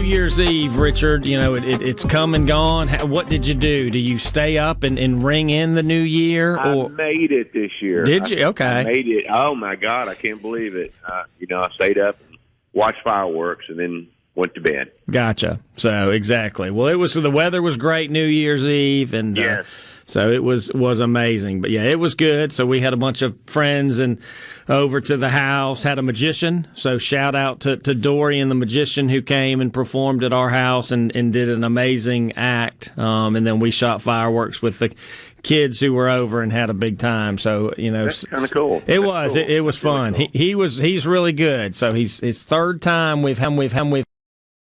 Year's Eve, Richard, it's come and gone. What did you do? Do you stay up and ring in the new year? I made it this year. Did you? Okay. I made it. Oh, my God, I can't believe it. I stayed up and watched fireworks and then went to bed. Gotcha. So, exactly. Well, the weather was great New Year's Eve, and yes. So it was amazing. But, yeah, it was good. So we had a bunch of friends and over to the house, had a magician. So shout out to Dorian, the magician, who came and performed at our house and did an amazing act. And then we shot fireworks with the kids who were over and had a big time. So, that's kind of cool. It was. Cool. It was fun. Really cool. He's really good. So his third time we've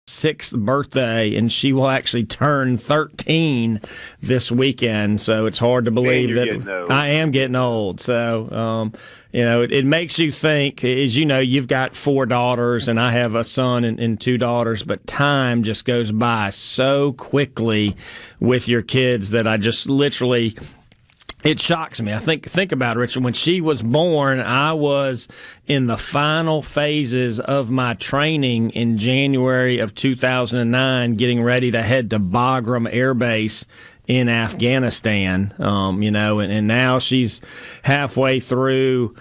sixth birthday, and she will actually turn 13 this weekend. So it's hard to believe that I am getting old. So, it makes you think, as you know, you've got 4 daughters, and I have a son and 2 daughters, but time just goes by so quickly with your kids that I just literally... It shocks me. I think about it, Richard. When she was born, I was in the final phases of my training in January of 2009, getting ready to head to Bagram Air Base in Afghanistan. And now she's halfway through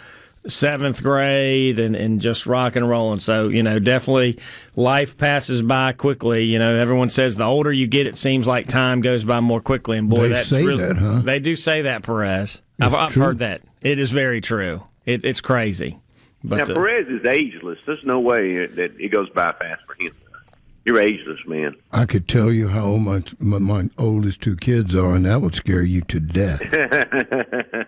7th grade and just rock and rolling. So, definitely life passes by quickly. Everyone says the older you get, it seems like time goes by more quickly. And boy, that's really, that, huh? They do say that, Perez. I've heard that. It is very true. It's crazy. But, now, Perez is ageless. There's no way that it goes by fast for him. You're ageless, man. I could tell you how old my oldest 2 kids are, and that would scare you to death.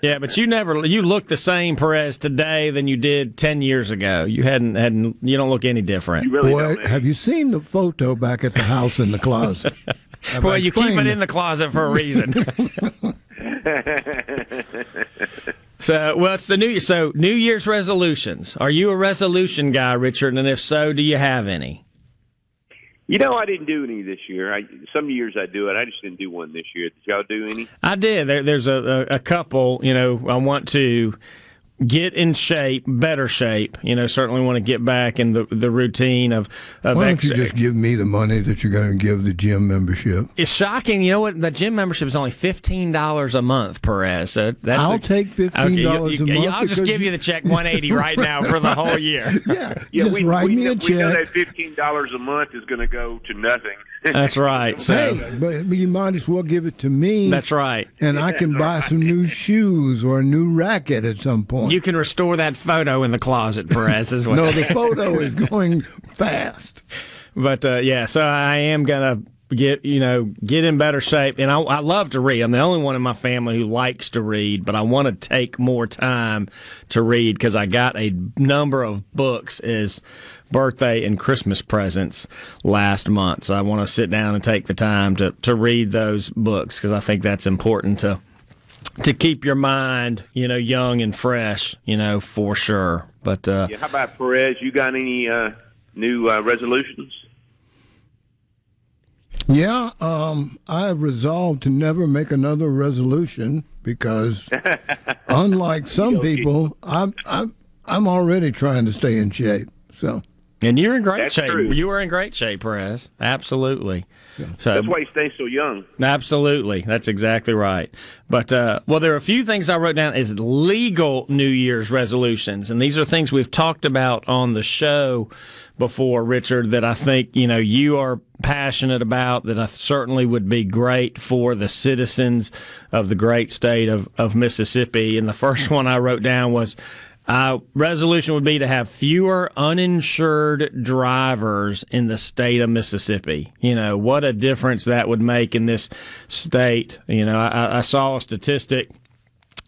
Yeah, but you look the same, Perez, today than you did 10 years ago. You you don't look any different. You really don't. Have you seen the photo back at the house in the closet? Well, you keep it in the closet for a reason. So, it's the New Year. So, New Year's resolutions. Are you a resolution guy, Richard? And if so, do you have any? I didn't do any this year. Some years I do it. I just didn't do one this year. Did y'all do any? I did. There's a couple. I want to get in shape, better shape. Certainly want to get back in the routine of Why don't you just give me the money that you're going to give the gym membership? It's shocking. You know what? The gym membership is only $15 a month, Perez. So I'll take $15 a month. I'll just give you the check $180 right now for the whole year. Just write me a check. We know that $15 a month is going to go to nothing. That's right. So. Hey, but you might as well give it to me. That's right. And I can buy some new shoes or a new racket at some point. You can restore that photo in the closet, Perez, as well. No, the photo is going fast. But, so I am going to get in better shape. And I love to read. I'm the only one in my family who likes to read, but I want to take more time to read because I got a number of books as birthday and Christmas presents last month. So I want to sit down and take the time to read those books because I think that's important to keep your mind, young and fresh, for sure. But how about Perez? You got any new resolutions? Yeah, I have resolved to never make another resolution because, unlike some people, I'm already trying to stay in shape. So. And you're in great That's shape. True. You are in great shape, Perez. Absolutely. Yeah. So, that's why you stay so young. Absolutely. That's exactly right. But, there are a few things I wrote down as legal New Year's resolutions. And these are things we've talked about on the show before, Richard, that I think, you are passionate about, that I certainly would be great for the citizens of the great state of Mississippi. And the first one I wrote down was, resolution would be to have fewer uninsured drivers in the state of Mississippi. What a difference that would make in this state. I saw a statistic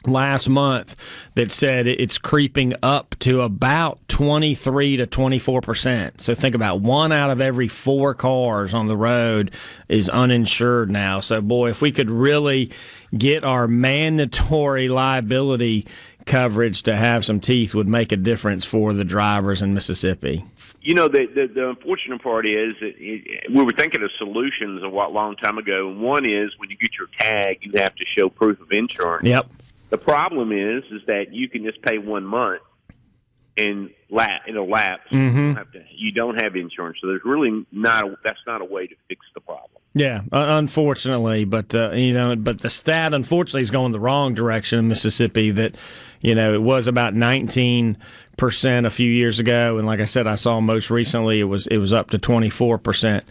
last month that said it's creeping up to about 23 to 24%. So think about 1 out of every 4 cars on the road is uninsured now. So, boy, if we could really get our mandatory liability coverage to have some teeth, would make a difference for the drivers in Mississippi. The unfortunate part is that we were thinking of solutions a long time ago. And one is when you get your tag, you have to show proof of insurance. Yep. The problem is that you can just pay 1 month and it'll lapse. Mm-hmm. You don't have insurance, so there's really that's not a way to fix the problem. Yeah, unfortunately, but but the stat unfortunately is going the wrong direction in Mississippi. That it was about 19% a few years ago, and like I said, I saw most recently it was up to 24%.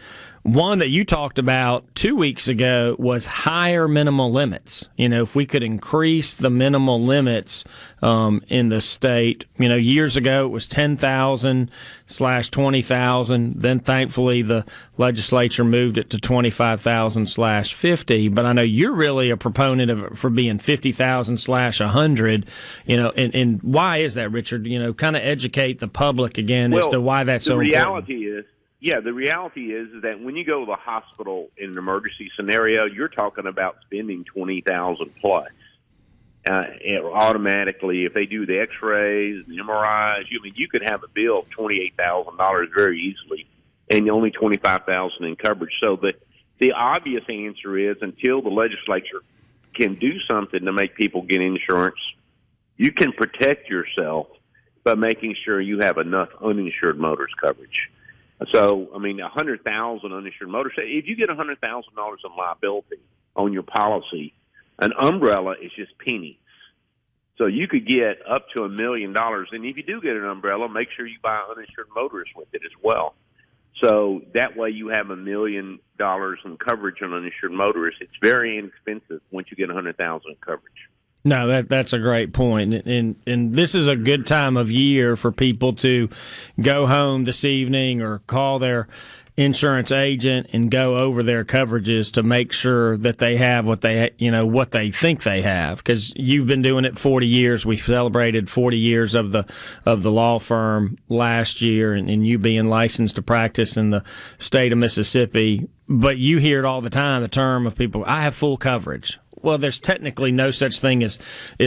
One that you talked about 2 weeks ago was higher minimal limits. If we could increase the minimal limits in the state, years ago it was 10,000/20,000. Then thankfully the legislature moved it to 25,000/50. But I know you're really a proponent of it for being 50,000/100. And why is that, Richard? Kind of educate the public again as to why that's so important. The reality is that when you go to the hospital in an emergency scenario, you're talking about spending $20,000 plus. Automatically, if they do the X-rays, the MRIs, you could have a bill of $28,000 very easily, and only $25,000 in coverage. So the obvious answer is, until the legislature can do something to make people get insurance, you can protect yourself by making sure you have enough uninsured motorist coverage. So, 100,000 uninsured motorists. If you get $100,000 in liability on your policy, an umbrella is just pennies. So you could get up to $1 million. And if you do get an umbrella, make sure you buy uninsured motorists with it as well. So that way you have $1 million in coverage on uninsured motorists. It's very inexpensive once you get $100,000 in coverage. No, that's a great point. And this is a good time of year for people to go home this evening or call their insurance agent and go over their coverages to make sure that they have what they think they have. Because you've been doing it 40 years. We celebrated 40 years of the law firm last year, and you being licensed to practice in the state of Mississippi. But you hear it all the time, the term of people, I have full coverage. Well, there's technically no such thing as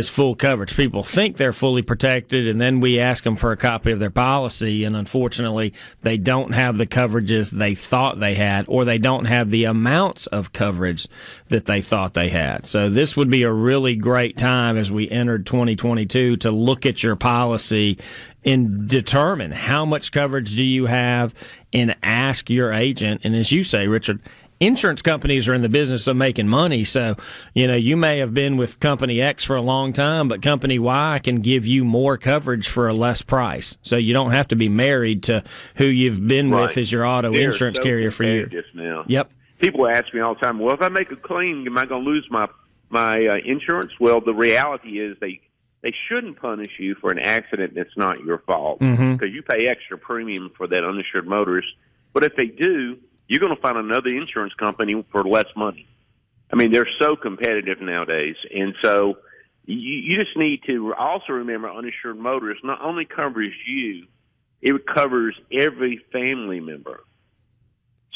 full coverage. People think they're fully protected, and then we ask them for a copy of their policy, and unfortunately, they don't have the coverages they thought they had, or they don't have the amounts of coverage that they thought they had. So this would be a really great time as we entered 2022 to look at your policy and determine how much coverage do you have, and ask your agent. And as you say, Richard, insurance companies are in the business of making money, so you may have been with company X for a long time, but company Y can give you more coverage for a less price. So you don't have to be married to who you've been with as your auto insurance carrier for years. Now. Yep. People ask me all the time, well, if I make a claim, am I going to lose my insurance? Well, the reality is they shouldn't punish you for an accident that's not your fault, because you pay extra premium for that uninsured motorist. But if they do, you're going to find another insurance company for less money. They're so competitive nowadays. And so you just need to also remember uninsured motorists not only covers you, it covers every family member.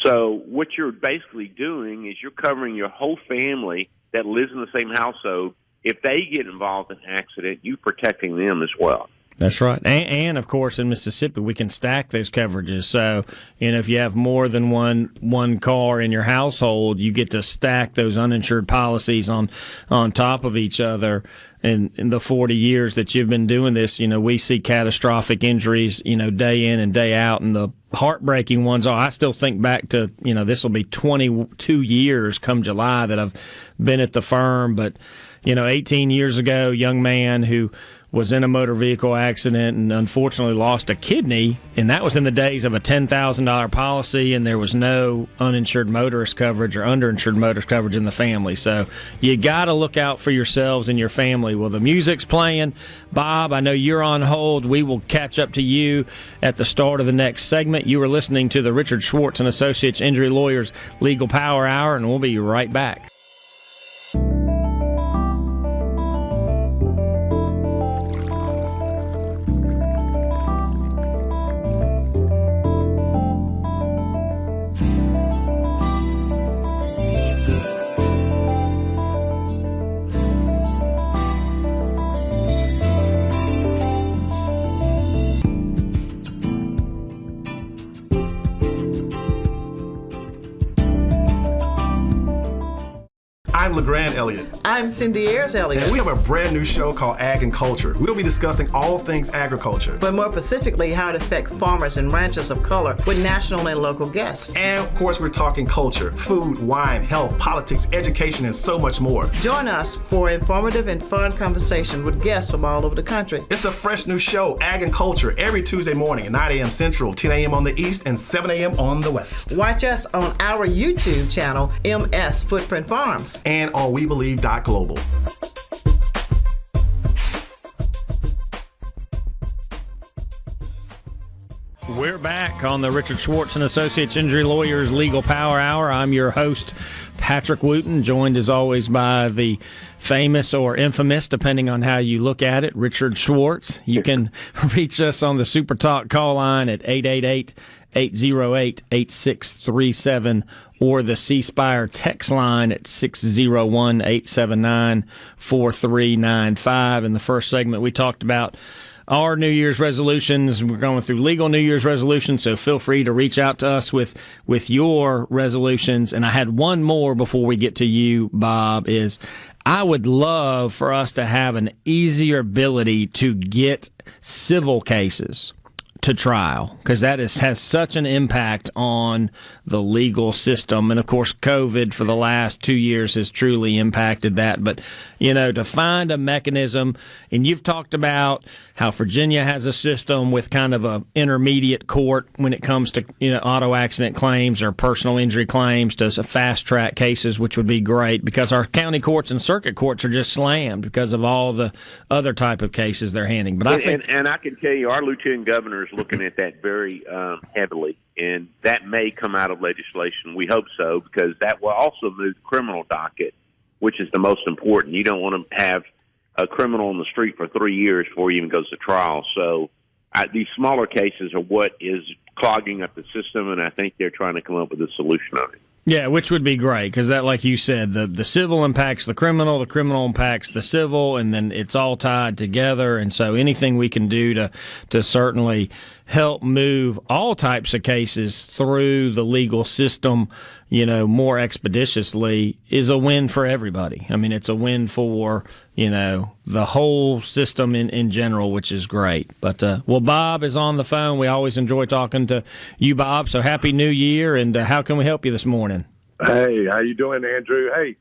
So what you're basically doing is you're covering your whole family that lives in the same household. If they get involved in an accident, you're protecting them as well. That's right. And of course, in Mississippi, we can stack those coverages. So, if you have more than one car in your household, you get to stack those uninsured policies on top of each other. And in the 40 years that you've been doing this, we see catastrophic injuries, day in and day out. And the heartbreaking ones I still think back to, this will be 22 years come July that I've been at the firm. But, 18 years ago, young man who was in a motor vehicle accident and unfortunately lost a kidney, and that was in the days of a $10,000 policy, and there was no uninsured motorist coverage or underinsured motorist coverage in the family. So you got to look out for yourselves and your family. Well, the music's playing. Bob, I know you're on hold. We will catch up to you at the start of the next segment. You are listening to the Richard Schwartz and Associates Injury Lawyers Legal Power Hour, and we'll be right back. I'm LeGrand Elliott. I'm Cindy Ayers Elliott. And we have a brand new show called Ag and Culture. We'll be discussing all things agriculture. But more specifically, how it affects farmers and ranchers of color with national and local guests. And of course, we're talking culture, food, wine, health, politics, education, and so much more. Join us for informative and fun conversation with guests from all over the country. It's a fresh new show, Ag and Culture, every Tuesday morning at 9 a.m. Central, 10 a.m. on the East, and 7 a.m. on the West. Watch us on our YouTube channel, MS Footprint Farms. And on WeBelieve.global. We're back on the Richard Schwartz and Associates Injury Lawyers Legal Power Hour. I'm your host, Patrick Wooten, joined as always by the famous or infamous, depending on how you look at it, Richard Schwartz. You can reach us on the Super Talk call line at 888-808-8637 or the C Spire text line at 601-879-4395. In the first segment, we talked about our New Year's resolutions. We're going through legal New Year's resolutions, so feel free to reach out to us with your resolutions. And I had one more before we get to you, Bob, is I would love for us to have an easier ability to get civil cases to trial, because that has such an impact on the legal system. And of course, COVID for the last 2 years has truly impacted that. But, to find a mechanism, and you've talked about how Virginia has a system with kind of a intermediate court when it comes to, auto accident claims or personal injury claims, does a fast track cases, which would be great because our county courts and circuit courts are just slammed because of all the other type of cases they're handling. But I think, and I can tell you, our lieutenant governor is looking at that very heavily, and that may come out of legislation. We hope so, because that will also move the criminal docket, which is the most important. You don't want to have a criminal on the street for 3 years before he even goes to trial. So these smaller cases are what is clogging up the system, and I think they're trying to come up with a solution on it. Yeah, which would be great, because that, like you said, the civil impacts the criminal impacts the civil, and then it's all tied together. And so anything we can do to certainly help move all types of cases through the legal system, more expeditiously is a win for everybody. I mean, it's a win for, the whole system in general, which is great. But, Bob is on the phone. We always enjoy talking to you, Bob. So happy New Year, and how can we help you this morning? Hey, how you doing, Andrew? Hey,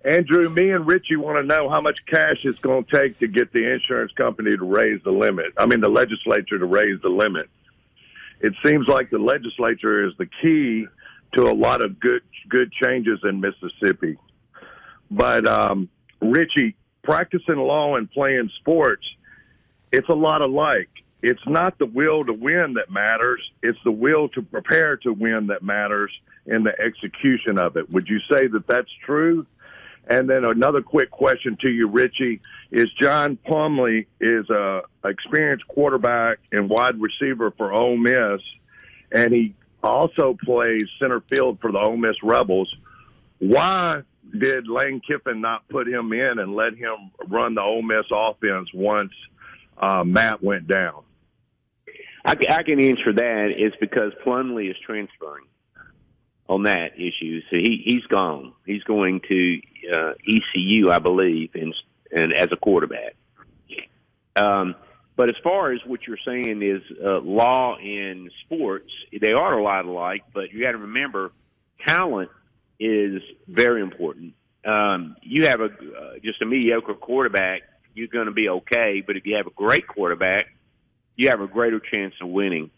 Andrew, me and Richie want to know how much cash it's going to take to get the insurance company to raise the limit. I mean, the legislature to raise the limit. It seems like the legislature is the key to a lot of good changes in Mississippi. But, Richie, practicing law and playing sports, it's a lot alike. It's not the will to win that matters. It's the will to prepare to win that matters in the execution of it. Would you say that that's true? And then another quick question to you, Richie, is John Plumlee is a experienced quarterback and wide receiver for Ole Miss, and he also plays center field for the Ole Miss Rebels. Why did Lane Kiffin not put him in and let him run the Ole Miss offense once Matt went down? I can answer that. It's because Plumlee is transferring on that issue. So he's gone. He's going to ECU, I believe, and as a quarterback. But as far as what you're saying is law and sports, they are a lot alike, but you got to remember talent is very important. You have just a mediocre quarterback, you're going to be okay, but if you have a great quarterback, you have a greater chance of winning.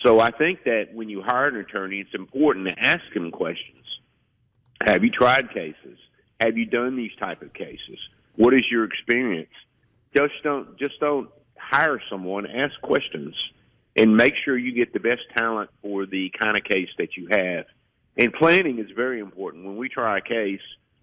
So I think that when you hire an attorney, it's important to ask him questions. Have you tried cases? Have you done these type of cases? What is your experience? Just don't hire someone. Ask questions and make sure you get the best talent for the kind of case that you have. And planning is very important. When we try a case,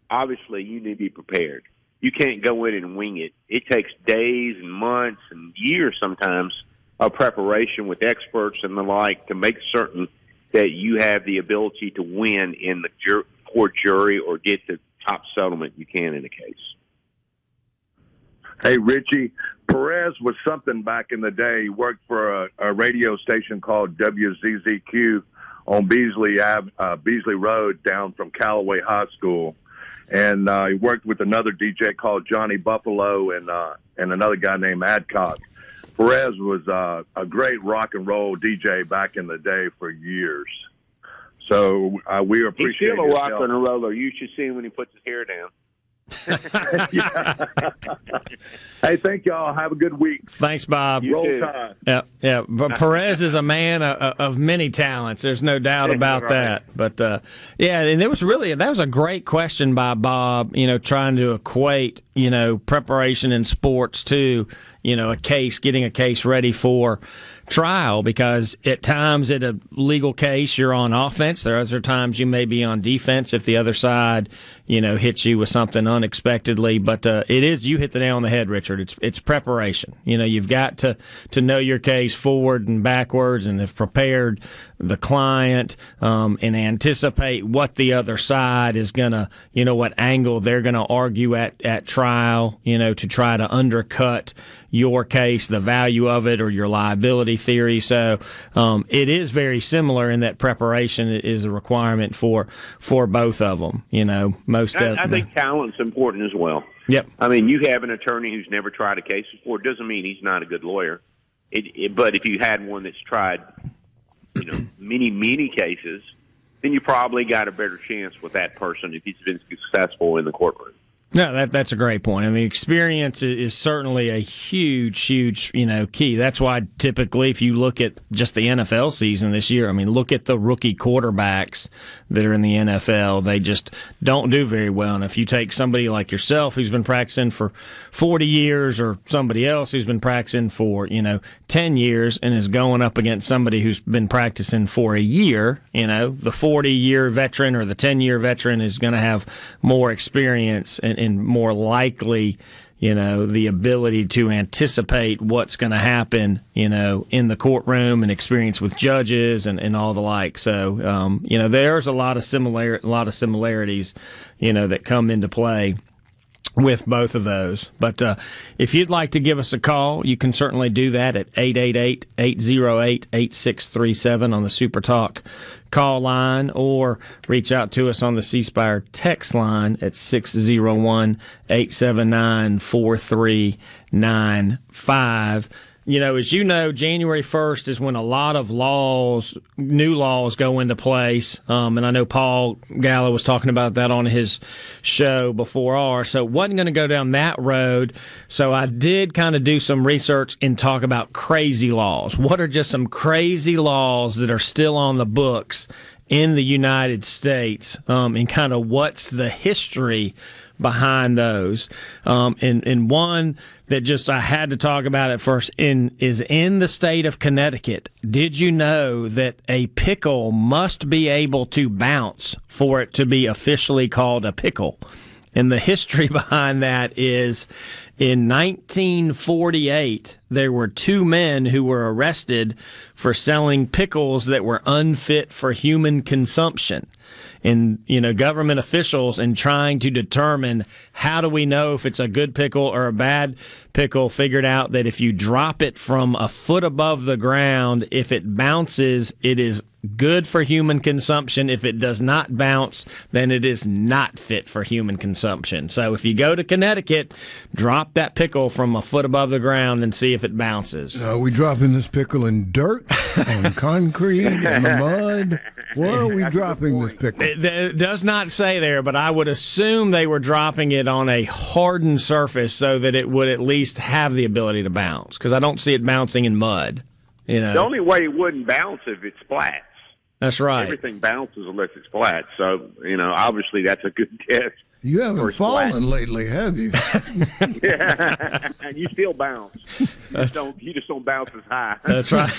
obviously you need to be prepared. You can't go in and wing it. It takes days and months and years sometimes of preparation with experts and the like to make certain that you have the ability to win in the court jury or get the top settlement you can in a case. Hey, Richie, Perez was something back in the day. He worked for a radio station called WZZQ on Beasley Road down from Callaway High School. and he worked with another DJ called Johnny Buffalo and another guy named Adcock. Perez was a great rock and roll DJ back in the day for years. So we appreciate He's still a rock and roller. You should see him when he puts his hair down. Hey, thank y'all. Have a good week. Thanks, Bob. Roll Tide. Yeah. But Perez is a man of many talents. There's no doubt about that. But and that was a great question by Bob. Trying to equate preparation in sports to getting a case ready for trial, because at times in a legal case you're on offense. There are other times you may be on defense if the other side hits you with something unexpectedly. But it is, you hit the nail on the head, Richard. It's preparation. You've got to know your case forward and backwards, and have prepared the client and anticipate what the other side is gonna, what angle they're gonna argue at trial, to try to undercut your case, the value of it, or your liability theory. So it is very similar in that preparation is a requirement for both of them. I think talent's important as well. Yep. I mean, you have an attorney who's never tried a case before. It doesn't mean he's not a good lawyer. But if you had one that's tried, many cases, then you probably got a better chance with that person if he's been successful in the courtroom. No, that's a great point. I mean, experience is certainly a huge, key. That's why typically, if you look at just the NFL season this year, I mean, look at the rookie quarterbacks that are in the NFL. They just don't do very well. And if you take somebody like yourself who's been practicing for 40 years, or somebody else who's been practicing for, 10 years and is going up against somebody who's been practicing for a year, the 40-year veteran or the 10-year veteran is going to have more experience and more likely, the ability to anticipate what's going to happen, in the courtroom, and experience with judges and all the like. So, there's a lot of similarities, that come into play with both of those. But if you'd like to give us a call, you can certainly do that at 888-808-8637 on the Super Talk call line, or reach out to us on the C Spire text line at 601-879-4395. As January 1st is when a lot of new laws go into place. And I know Paul Gallo was talking about that on his show before ours. So wasn't going to go down that road. So I did kind of do some research and talk about crazy laws. What are just some crazy laws that are still on the books in the United States, and kind of what's the history behind those. And one that just I had to talk about at first is in the state of Connecticut. Did you know that a pickle must be able to bounce for it to be officially called a pickle? And the history behind that is in 1948, there were two men who were arrested for selling pickles that were unfit for human consumption. And, government officials, in trying to determine how do we know if it's a good pickle or a bad pickle, figured out that if you drop it from a foot above the ground, if it bounces, it is good for human consumption. If it does not bounce, then it is not fit for human consumption. So if you go to Connecticut, drop that pickle from a foot above the ground and see if it bounces. Are we dropping this pickle in dirt, on concrete, in the mud? Where are we dropping this pickle? It does not say there, but I would assume they were dropping it on a hardened surface so that it would at least have the ability to bounce, because I don't see it bouncing in mud. The only way it wouldn't bounce if it splats. That's right. Everything bounces unless it's flat. So, obviously that's a good guess. You haven't fallen lately, have you? Yeah, and you still bounce. You just don't bounce as high. That's right.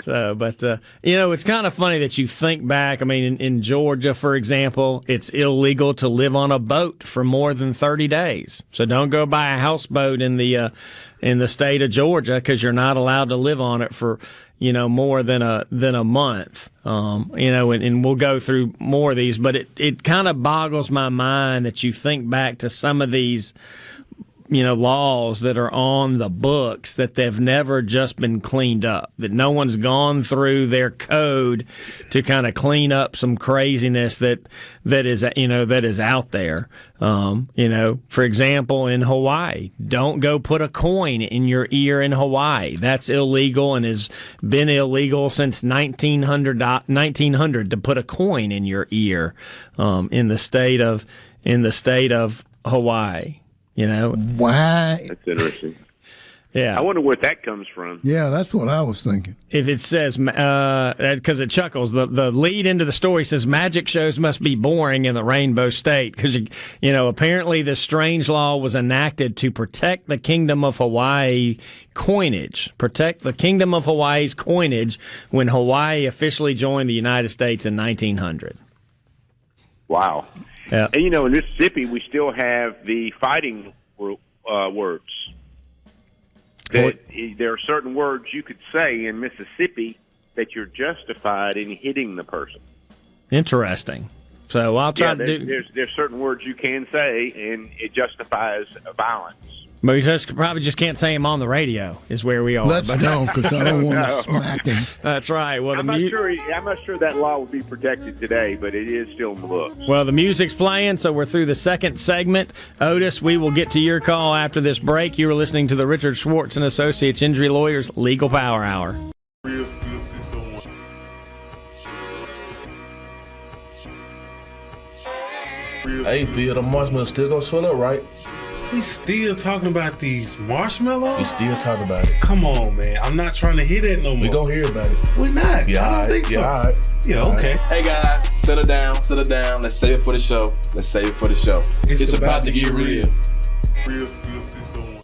So, but it's kind of funny that you think back. I mean, in Georgia, for example, it's illegal to live on a boat for more than 30 days. So don't go buy a houseboat in the state of Georgia, because you're not allowed to live on it for more than a month. And we'll go through more of these, but it kind of boggles my mind that you think back to some of these laws that are on the books that they've never just been cleaned up, that no one's gone through their code to kind of clean up some craziness that is out there. For example, in Hawaii, don't go put a coin in your ear in Hawaii. That's illegal and has been illegal since 1900 to put a coin in your ear in the state of Hawaii. Why? That's interesting. Yeah, I wonder where that comes from. Yeah, that's what I was thinking. If it says, because it chuckles, the lead into the story says magic shows must be boring in the Rainbow State because apparently this strange law was enacted to protect the Kingdom of Hawaii coinage, protect the Kingdom of Hawaii's coinage when Hawaii officially joined the United States in 1900. Wow. Yeah. And in Mississippi, we still have the fighting words. That there are certain words you could say in Mississippi that you're justified in hitting the person. Interesting. So I'll try to do. There's certain words you can say, and it justifies violence. But we probably just can't say them on the radio. Is where we are. Let's go, because I don't want to smack him. That's right. Well, I'm not sure that law would be protected today, but it is still in the books. Well, the music's playing, so we're through the second segment. Otis, we will get to your call after this break. You are listening to the Richard Schwartz and Associates Injury Lawyers Legal Power Hour. Hey, Phil, the marshmallows still gonna swell up, right? We still talking about these marshmallows? We still talking about it. Come on, man. I'm not trying to hear that no more. We gonna hear about it. We not. Yeah, I don't think so. Yeah, all right. Yeah, okay. Hey, guys. Settle down. Let's save it for the show. It's about to get real. Real Steel 601.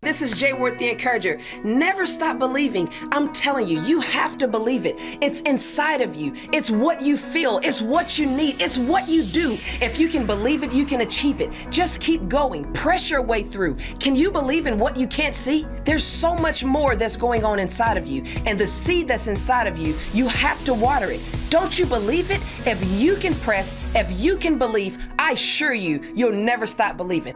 This is Jay Worth, the Encourager. Never stop believing. I'm telling you, you have to believe it. It's inside of you. It's what you feel. It's what you need. It's what you do. If you can believe it, you can achieve it. Just keep going. Press your way through. Can you believe in what you can't see? There's so much more that's going on inside of you. And the seed that's inside of you, you have to water it. Don't you believe it? If you can press, if you can believe, I assure you, you'll never stop believing.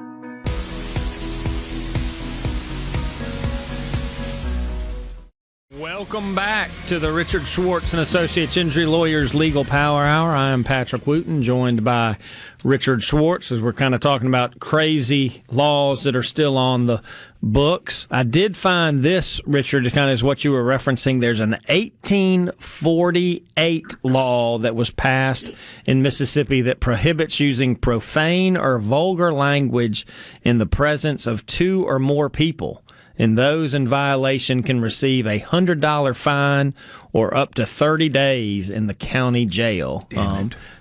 Welcome back to the Richard Schwartz and Associates Injury Lawyers Legal Power Hour. I am Patrick Wooten, joined by Richard Schwartz, as we're kind of talking about crazy laws that are still on the books. I did find this, Richard, kind of is what you were referencing. There's an 1848 law that was passed in Mississippi that prohibits using profane or vulgar language in the presence of two or more people. And those in violation can receive a $100 fine or up to 30 days in the county jail.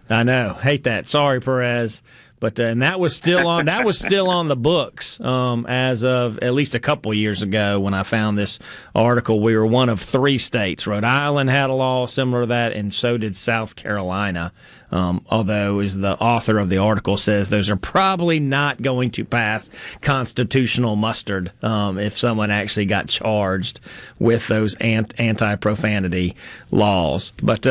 I know, hate that. Sorry, Perez, but and that was still on. That was still on the books as of at least a couple years ago when I found this article. We were one of 3 states. Rhode Island had a law similar to that, and so did South Carolina. Although, as the author of the article says, those are probably not going to pass constitutional mustard if someone actually got charged with those anti-profanity laws. But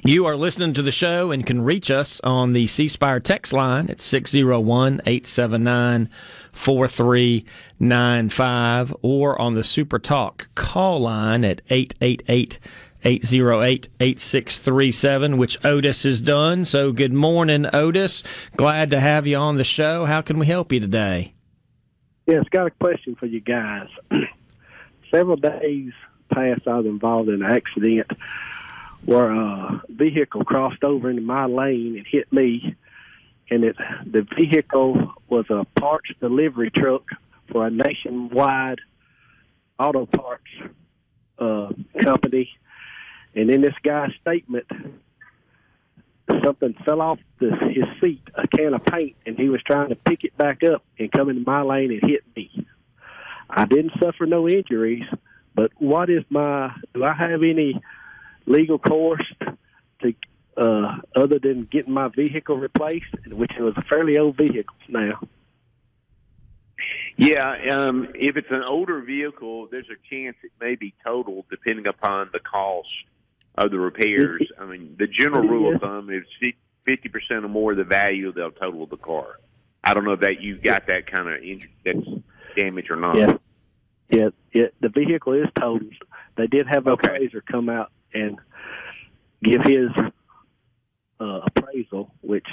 you are listening to the show and can reach us on the C Spire text line at 601-879-4395 or on the Super Talk call line at 888-808-8637, which Otis has done. So good morning, Otis. Glad to have you on the show. How can we help you today? Yes, got a question for you guys. Several days past, I was involved in an accident where a vehicle crossed over into my lane and hit me, and the vehicle was a parts delivery truck for a nationwide auto parts company. And in this guy's statement, something fell off his seat, a can of paint, and he was trying to pick it back up and come into my lane and hit me. I didn't suffer no injuries, but do I have any legal course to other than getting my vehicle replaced, which was a fairly old vehicle now? Yeah, if it's an older vehicle, there's a chance it may be totaled depending upon the cost of the repairs. I mean, the general rule of thumb is 50% or more of the value they'll total the car. I don't know if that you got that kind of that's damage or not. Yeah. The vehicle is totaled. They did have an appraiser come out and give his appraisal, which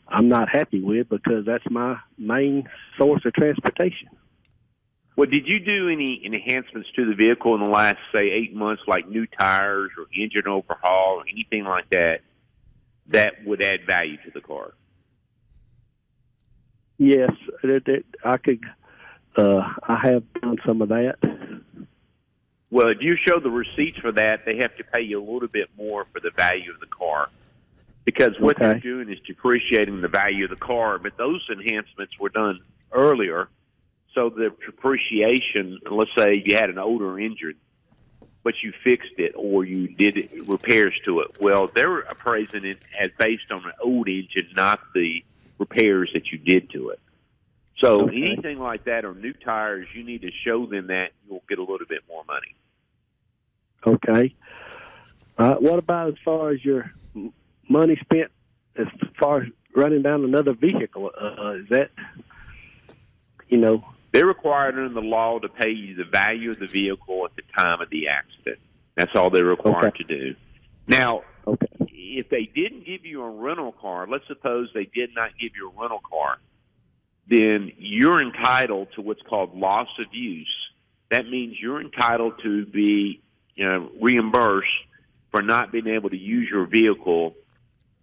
I'm not happy with because that's my main source of transportation. Well, did you do any enhancements to the vehicle in the last, say, 8 months, like new tires or engine overhaul or anything like that, that would add value to the car? Yes, I could. I have done some of that. Well, if you show the receipts for that, they have to pay you a little bit more for the value of the car. Because what they're doing is depreciating the value of the car, but those enhancements were done earlier. So the depreciation, let's say you had an older engine, but you fixed it or you did repairs to it. Well, they're appraising it as based on an old engine, not the repairs that you did to it. So anything like that or new tires, you need to show them that you'll get a little bit more money. Okay. What about as far as your money spent as far as running down another vehicle? Is that, They're required under the law to pay you the value of the vehicle at the time of the accident. That's all they're required to do. Now, if they didn't give you a rental car, let's suppose they did not give you a rental car, then you're entitled to what's called loss of use. That means you're entitled to be reimbursed for not being able to use your vehicle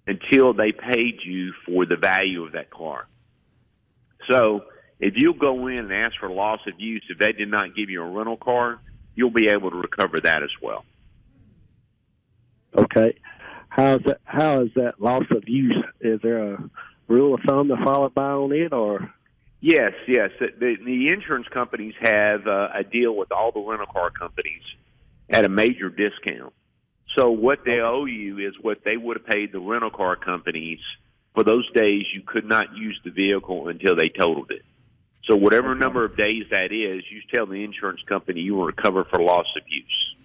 until they paid you for the value of that car. So if you go in and ask for loss of use, if they did not give you a rental car, you'll be able to recover that as well. Okay. How is that loss of use? Is there a rule of thumb to follow by on it, or? Yes. The insurance companies have a deal with all the rental car companies at a major discount. So what they owe you is what they would have paid the rental car companies for those days you could not use the vehicle until they totaled it. So whatever number of days that is, you tell the insurance company you will recover for loss of use.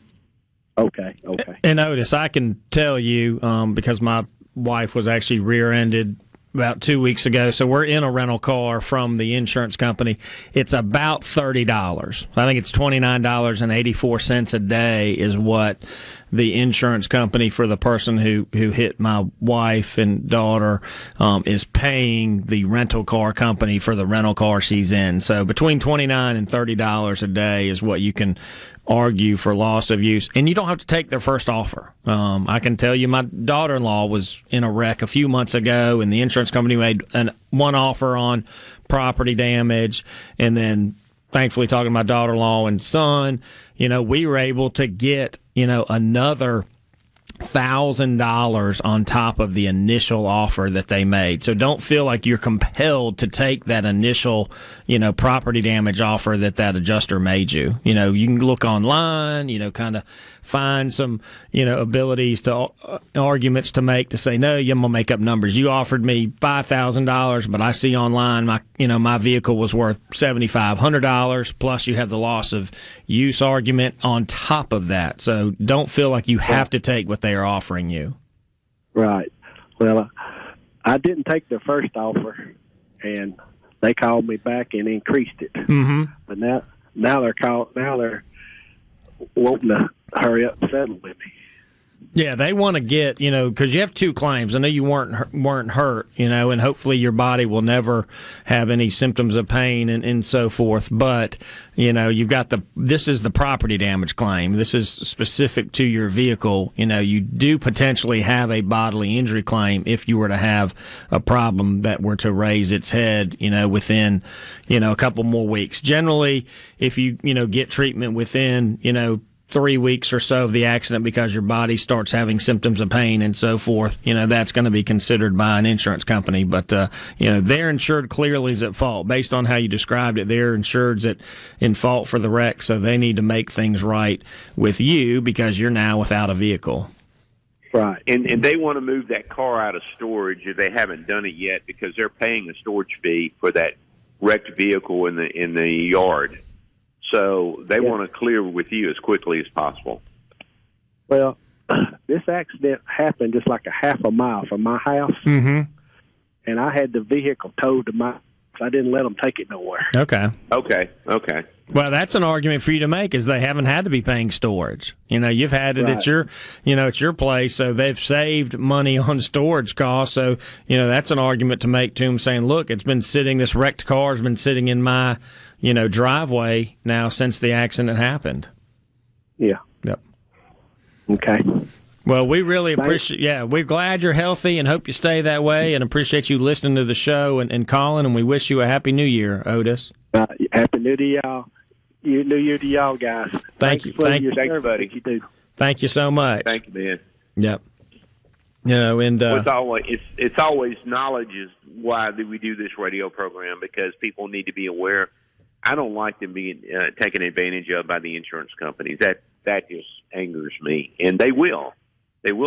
Okay. And Otis, I can tell you, because my wife was actually rear-ended about 2 weeks ago, so we're in a rental car from the insurance company. It's about $30. I think it's $29.84 a day is what the insurance company for the person who hit my wife and daughter is paying the rental car company for the rental car she's in. So between $29 and $30 a day is what you can argue for loss of use, and you don't have to take their first offer. I can tell you my daughter-in-law was in a wreck a few months ago, and the insurance company made one offer on property damage, and then thankfully talking to my daughter-in-law and son, we were able to get another $1,000 on top of the initial offer that they made. So don't feel like you're compelled to take that initial, property damage offer that adjuster made you. You can look online, kind of find some, abilities to arguments to make to say, no, I'm going to make up numbers. You offered me $5,000, but I see online my vehicle was worth $7,500, plus you have the loss of use argument on top of that. So don't feel like you have to take what they are offering you. Right. Well, I didn't take the first offer, and they called me back and increased it. Mm-hmm. But now they're wanting to hurry up and settle with me. Yeah, they want to get, because you have two claims. I know you weren't hurt, and hopefully your body will never have any symptoms of pain and so forth. But, you've got this is the property damage claim. This is specific to your vehicle. You do potentially have a bodily injury claim if you were to have a problem that were to raise its head, within, a couple more weeks. Generally, if you, get treatment within, 3 weeks or so of the accident because your body starts having symptoms of pain and so forth, that's going to be considered by an insurance company. But, their insured clearly is at fault. Based on how you described it, their insured's in fault for the wreck, so they need to make things right with you because you're now without a vehicle. Right. And they want to move that car out of storage if they haven't done it yet because they're paying a storage fee for that wrecked vehicle in the yard. So they want to clear with you as quickly as possible. Well, this accident happened just like a half a mile from my house, Mm-hmm. and I had the vehicle towed to my house. I didn't let them take it nowhere. Okay. Okay. Well, that's an argument for you to make, is they haven't had to be paying storage. You've had it Right. at your place, so they've saved money on storage costs. So, that's an argument to make to them, saying, look, this wrecked car's been sitting in my, driveway now since the accident happened. Yeah. Yep. Okay. Well, we really appreciate. Yeah, we're glad you're healthy and hope you stay that way, and appreciate you listening to the show and calling. And we wish you a happy New Year, Otis. Happy New Year to y'all. New Year to y'all guys. Thank you, Thank you, buddy. You do. Thank you so much. Thank you, man. Yep. And it's always knowledge is why we do this radio program, because people need to be aware. I don't like them being taken advantage of by the insurance companies. That just angers me, and they will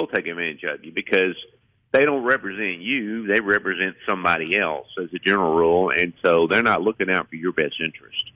take advantage of you, because they don't represent you. They represent somebody else as a general rule, and so they're not looking out for your best interest.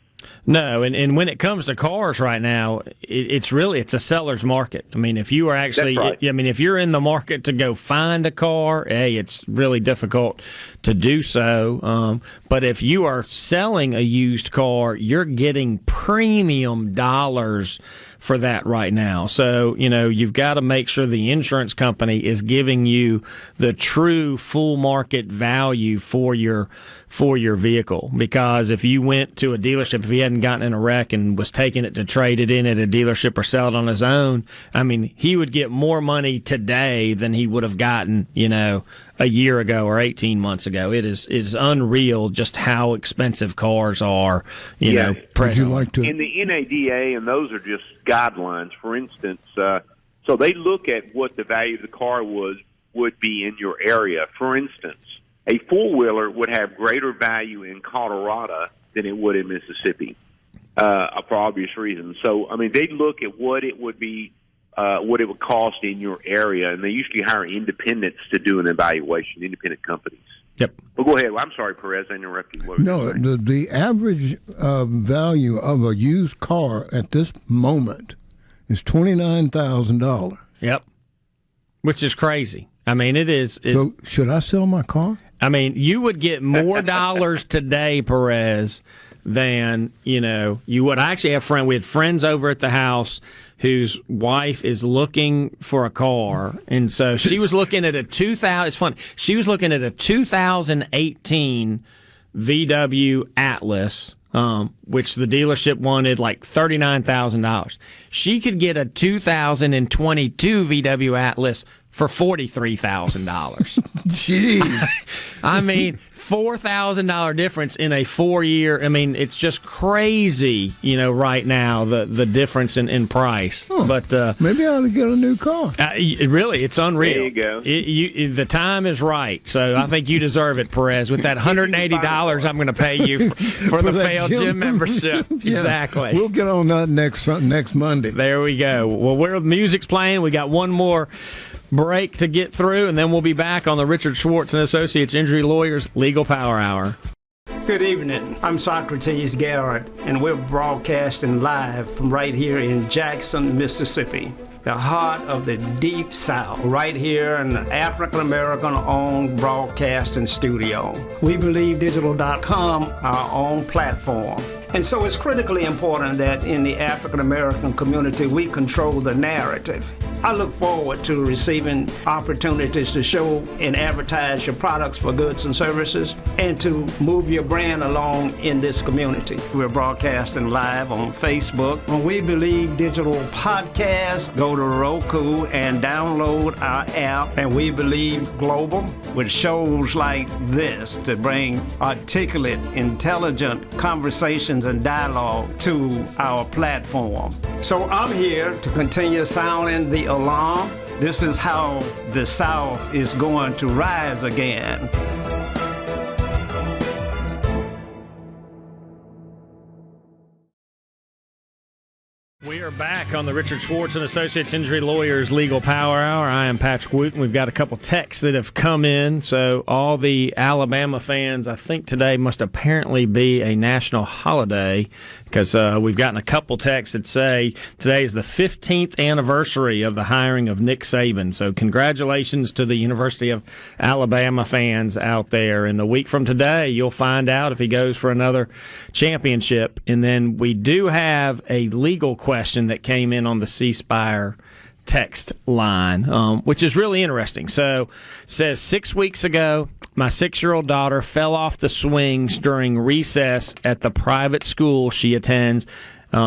No, and when it comes to cars right now, it's a seller's market. I mean, if you are actually, That's right. if you're in the market to go find a car, it's really difficult to do so. But if you are selling a used car, you're getting premium dollars for that right now. So, you've got to make sure the insurance company is giving you the true full market value for your vehicle. Because if you went to a dealership, if he hadn't gotten in a wreck and was taking it to trade it in at a dealership or sell it on his own, I mean, he would get more money today than he would have gotten, a year ago or 18 months ago. It is unreal just how expensive cars are, presently. Would you like to? In the NADA, and those are just guidelines. For instance, so they look at what the value of the car would be in your area. For instance, a four-wheeler would have greater value in Colorado than it would in Mississippi, for obvious reasons. So, I mean, they look at what it would be, what it would cost in your area, and they usually hire independents to do an evaluation, independent companies. Yep. Well, go ahead. I'm sorry, Perez, I interrupted you. No, the average value of a used car at this moment is $29,000. Yep. Which is crazy. I mean, it is. So should I sell my car? I mean, you would get more dollars today, Perez, than, you would. I actually have we had friends over at the house whose wife is looking for a car, and so she was looking at it's funny. She was looking at a 2018 VW Atlas, which the dealership wanted like $39,000. She could get a 2022 VW Atlas for $43,000. Jeez. I mean, $4,000 difference in a 4-year. I mean, it's just crazy, right now, the difference in price. Huh. But maybe I ought to get a new car. Really, it's unreal. There you go. The time is right. So I think you deserve it, Perez, with that $180 I'm going to pay you for the failed gym membership. Yeah. Exactly. We'll get on that next Monday. There we go. Well, music's playing. We got one more break to get through, and then we'll be back on the Richard Schwartz and Associates Injury Lawyers Legal Power Hour. Good evening. I'm Socrates Garrett, and we're broadcasting live from right here in Jackson, Mississippi, the heart of the Deep South, right here in the African-American-owned broadcasting studio. We believe digital.com, our own platform. And so it's critically important that in the African-American community, we control the narrative. I look forward to receiving opportunities to show and advertise your products for goods and services, and to move your brand along in this community. We're broadcasting live on Facebook. When We Believe Digital Podcast, go to Roku and download our app, and We Believe Global, with shows like this to bring articulate, intelligent conversations and dialogue to our platform. So I'm here to continue sounding the alarm. This is how the South is going to rise again. We are back on the Richard Schwartz and Associates Injury Lawyers Legal Power Hour. I am Patrick Wooten. We've got a couple texts that have come in. So all the Alabama fans, I think today must apparently be a national holiday because we've gotten a couple texts that say today is the 15th anniversary of the hiring of Nick Saban. So congratulations to the University of Alabama fans out there. And a week from today, you'll find out if he goes for another championship. And then we do have a legal question that came in on the C Spire text line, which is really interesting. So it says 6 weeks ago, my 6-year-old daughter fell off the swings during recess at the private school she attends, he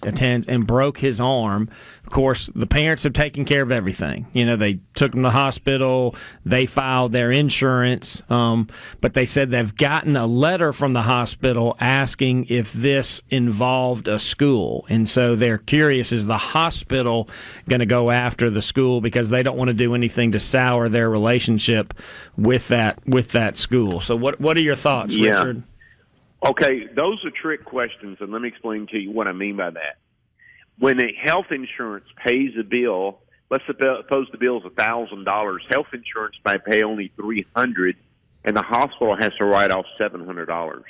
attends and broke his arm. Of course, the parents have taken care of everything. You know, they took him to the hospital, they filed their insurance, but they said they've gotten a letter from the hospital asking if this involved a school. And so they're curious, is the hospital going to go after the school because they don't want to do anything to sour their relationship with that school? So what are your thoughts, Richard? Okay, those are trick questions, and let me explain to you what I mean by that. When a health insurance pays a bill, let's suppose the bill is $1,000. Health insurance may pay only $300, and the hospital has to write off $700.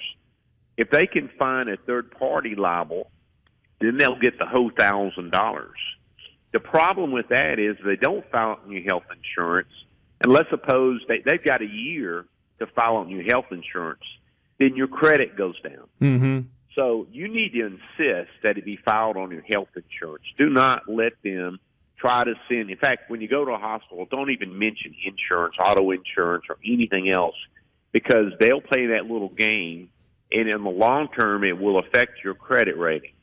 If they can find a third-party liable, then they'll get the whole $1,000. The problem with that is they don't file new health insurance, and let's suppose they've got a year to file new health insurance, then your credit goes down. Mm-hmm. So you need to insist that it be filed on your health insurance. Do not let them try to send. In fact, when you go to a hospital, don't even mention insurance, auto insurance, or anything else, because they'll play that little game, and in the long term, it will affect your credit rating.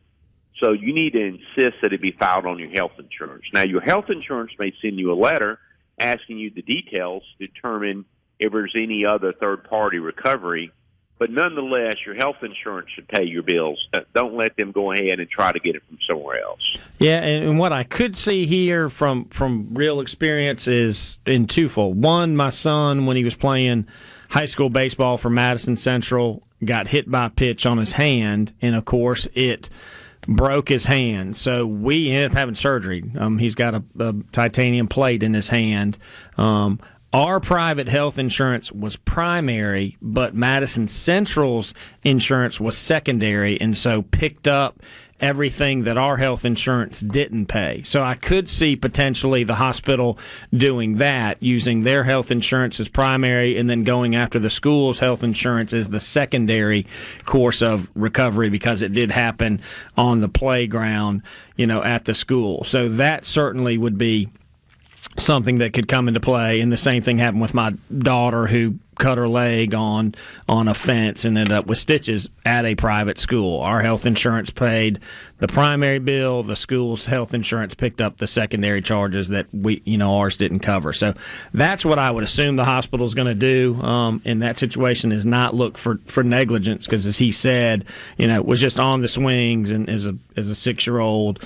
So you need to insist that it be filed on your health insurance. Now, your health insurance may send you a letter asking you the details to determine if there's any other third-party recovery. But nonetheless, your health insurance should pay your bills. Don't let them go ahead and try to get it from somewhere else. Yeah, and what I could see here from real experience is in twofold. One, my son, when he was playing high school baseball for Madison Central, got hit by a pitch on his hand, and, of course, it broke his hand. So we ended up having surgery. He's got a titanium plate in his hand. Our private health insurance was primary, but Madison Central's insurance was secondary, and so picked up everything that our health insurance didn't pay. So I could see potentially the hospital doing that, using their health insurance as primary and then going after the school's health insurance as the secondary course of recovery because it did happen on the playground, at the school. So that certainly would be something that could come into play. And the same thing happened with my daughter who cut her leg on a fence and ended up with stitches at a private school. Our health insurance paid the primary bill. The school's health insurance picked up the secondary charges that ours didn't cover. So that's what I would assume the hospital is going to do in that situation, is not look for negligence, because as he said, was just on the swings and as a 6-year-old,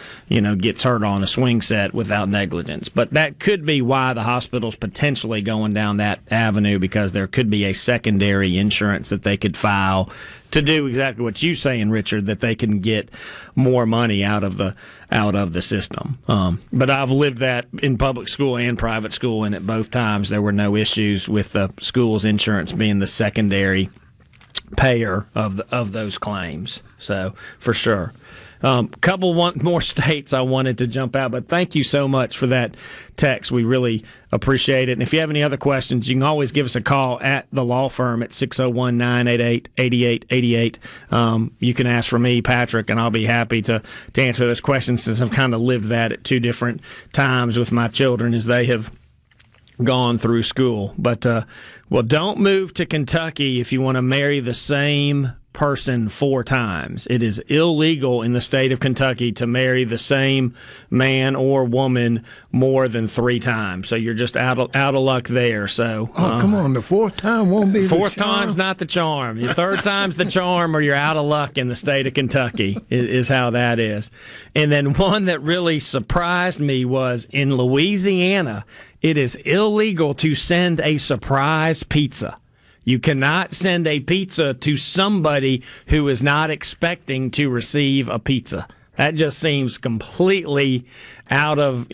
gets hurt on a swing set without negligence. But that could be why the hospital's potentially going down that avenue, because there could be a secondary insurance that they could file to do exactly what you're saying, Richard, that they can get more money out of the system. But I've lived that in public school and private school, and at both times there were no issues with the school's insurance being the secondary payer of those claims. So for sure. Couple more states I wanted to jump out, but thank you so much for that text. We really appreciate it. And if you have any other questions, you can always give us a call at the law firm at 601-988-8888. You can ask for me, Patrick, and I'll be happy to answer those questions, since I've kind of lived that at two different times with my children as they have gone through school. But, don't move to Kentucky if you want to marry the same person 4 times. It is illegal in the state of Kentucky to marry the same man or woman more than 3 times. So you're just out of luck there. So come on, the 4th time won't be the charm. 4th time's not the charm. Your 3rd time's the charm, or you're out of luck in the state of Kentucky is how that is. And then one that really surprised me was in Louisiana, it is illegal to send a surprise pizza. You cannot send a pizza to somebody who is not expecting to receive a pizza. That just seems completely out of,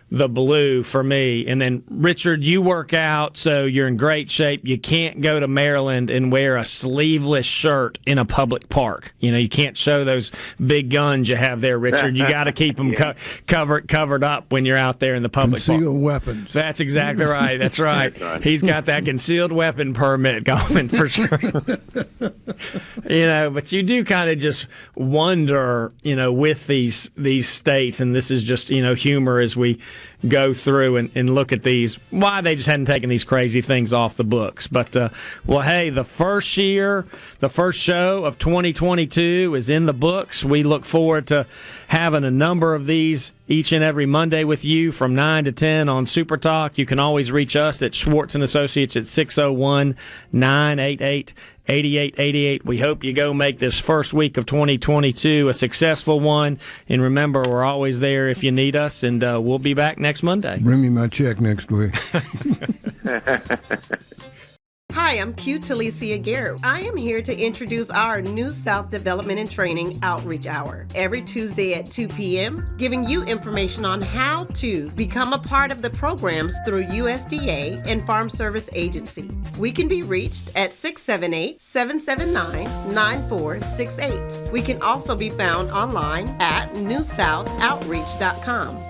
the blue for me. And then, Richard, you work out, so you're in great shape. You can't go to Maryland and wear a sleeveless shirt in a public park. You can't show those big guns you have there, Richard. You got to keep them covered up when you're out there in the public park. Concealed weapons. That's exactly right. That's right. That's right. He's got that concealed weapon permit going for sure. But you do kind of just wonder, with these states, and this is just, humor as we go through and look at these, why they just hadn't taken these crazy things off the books. But, hey, the first show of 2022 is in the books. We look forward to having a number of these each and every Monday with you from 9 to 10 on Super Talk. You can always reach us at Schwartz & Associates at 601-988-8888. We hope you go make this first week of 2022 a successful one. And remember, we're always there if you need us, and we'll be back next Monday. Bring me my check next week. Hi, I'm Q Talicia Garrett. I am here to introduce our New South Development and Training Outreach Hour every Tuesday at 2 p.m., giving you information on how to become a part of the programs through USDA and Farm Service Agency. We can be reached at 678-779-9468. We can also be found online at newsouthoutreach.com.